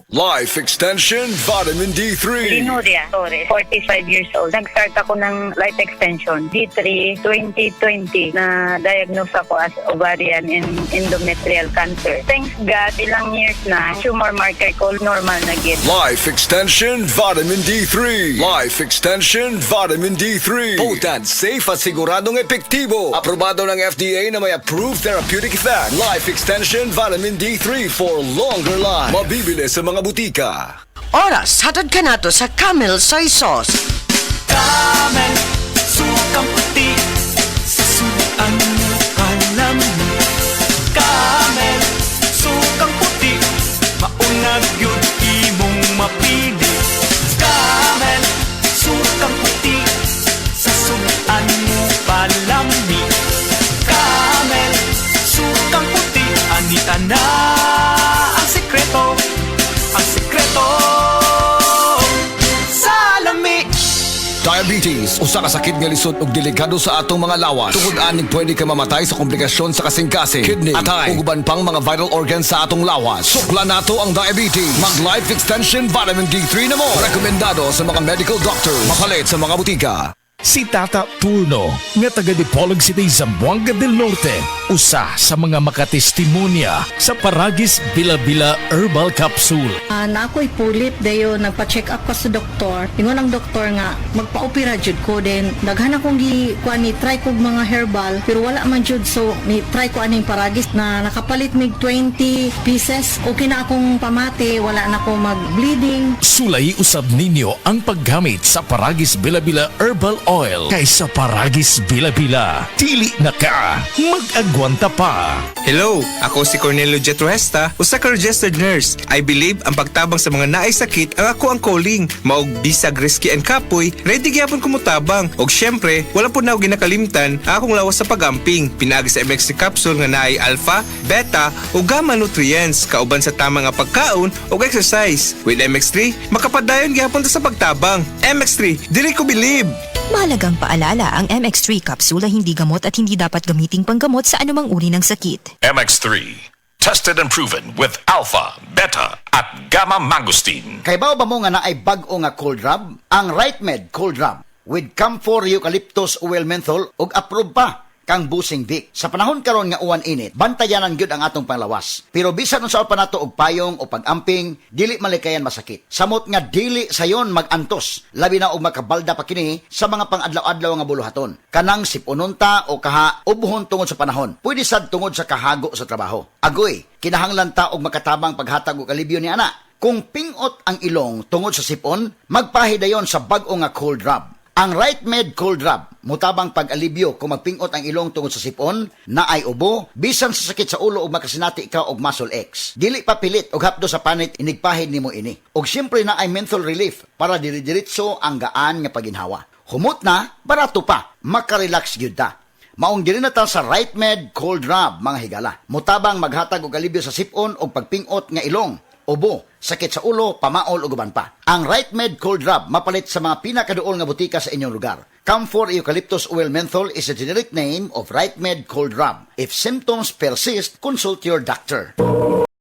Life Extension Vitamin D3. Linuria Torres, 45 years old. Nag-start ako ng life extension, D3, 2020, na diagnose ako as ovarian and endometrial cancer. Thanks God, ilang years na, tumor marker ko normal na gid. Life Extension Vitamin D3. Life Extension Vitamin D3. Potent, safe at siguradong epektibo. Aprobado ng FDA na may approved therapeutic effect. Life Extension Vitamin D3 for longer life. Mabibili sa mga butika. Oras, hatad ka nato sa Camel Soy Sauce. Camel, sukang puti, susuan mo alam mo. Camel, sukang puti, maunag yun imong mapili. Camel, sukang puti, susuan mo palami. Camel, sukang puti, anita na ang sekreto. Ang sekreto sa lami. Diabetes, usa ka sakit nga lisod ug delikado sa atong mga lawas. Tungod aning pwede ka mamatay sa komplikasyon sa kasing-kasing, kidney, atay, ug uban pang mga vital organs sa atong lawas. Sukla nato ang diabetes. Mag Life Extension Vitamin D3 na mo. Rekomendado sa mga medical doctors. Mapalit sa mga butika. Si Tata Turno, nga taga Dipolog City, Zamboanga del Norte, usa sa mga makatestimonya sa Paragis Bila-Bila Herbal Capsule. Na ako'y pulit dayo nagpa-check up ko sa doktor. Ingon ang doktor nga magpa-opera jud ko din. Daghan akong kuan ni try kog mga herbal pero wala man jud, so ni try ko aning Paragis na nakapalit mig 20 pieces. Okay na akong pamati, wala na ako mag-bleeding. Sulay usab ninyo ang paggamit sa Paragis Bila-Bila Herbal Oil kaysa Paragis Bila-Bila. Dili na ka, mag-agwanta pa. Hello, ako si Cornelio Jetruesta, usa ka registered nurse. I believe ang pagtabang sa mga naay sakit ang ako ang calling. Maog bisag risky and kapoy, ready gyapon ko mutabang. Og syempre, wala po na ako ginakalimtan ang akong lawas sa pagamping. Pinaagi sa MX3 capsule nga naay alpha, beta ug gamma nutrients kauban sa tama nga pagkaon ug exercise. With MX3, makapadayon gyapon ta sa pagtabang. MX3, dili ko believe. Mahalagang paalala, ang MX3 capsule ay hindi gamot at hindi dapat gamiting panggamot sa anumang uri ng sakit. MX3, tested and proven with alpha, beta, at gamma mangosteen. Kay ba mo nga na ay bag-o nga cold rub? Ang RightMed Cold Rub with camphor eucalyptus oil menthol ug approved pa kang busing Vic. Sa panahon karon nga uwan init, bantayanan gyud ang atong panglawas. Pero bisan unsa pa nato og payong o pag-amping, dili malikayan masakit. Samot nga dili sayon mag-antos, labi na og makabalda pa kini sa mga pang-adlaw-adlaw nga buluhaton. Kanang sipununta o kaha ubuhon tungod sa panahon. Pwede sad tungod sa kahago sa trabaho. Agoy, kinahanglan ta og makatabang paghatag og alibyo ni ana. Kung pingot ang ilong tungod sa sipon, magpahidayon sa bag-o nga cold rub. Ang RightMed Cold Rub, mutabang pag-alibyo kung magpingot ang ilong tungod sa sipon, na ay ubo, bisan sa sakit sa ulo o makasinati ikaw og muscle X. Dili pa pilit og hapdo sa panit inigpahid nimo ini. Og siyempre na ay menthol relief para diri-diritso ang gaan nga paginhawa. Humot na, barato pa, makarelax gyud ta. Maong diri na ta sa RightMed Cold Rub, mga higala. Mutabang maghatag og alibyo sa sipon o pagpingot nga ilong, ubo, sakit sa ulo, pamaol o guban pa. Ang RightMed Cold Rub mapalit sa mga pinakaduol nga butika sa inyong lugar. Camphor Eucalyptus Oil Menthol is a generic name of RightMed Cold Rub. If symptoms persist, consult your doctor.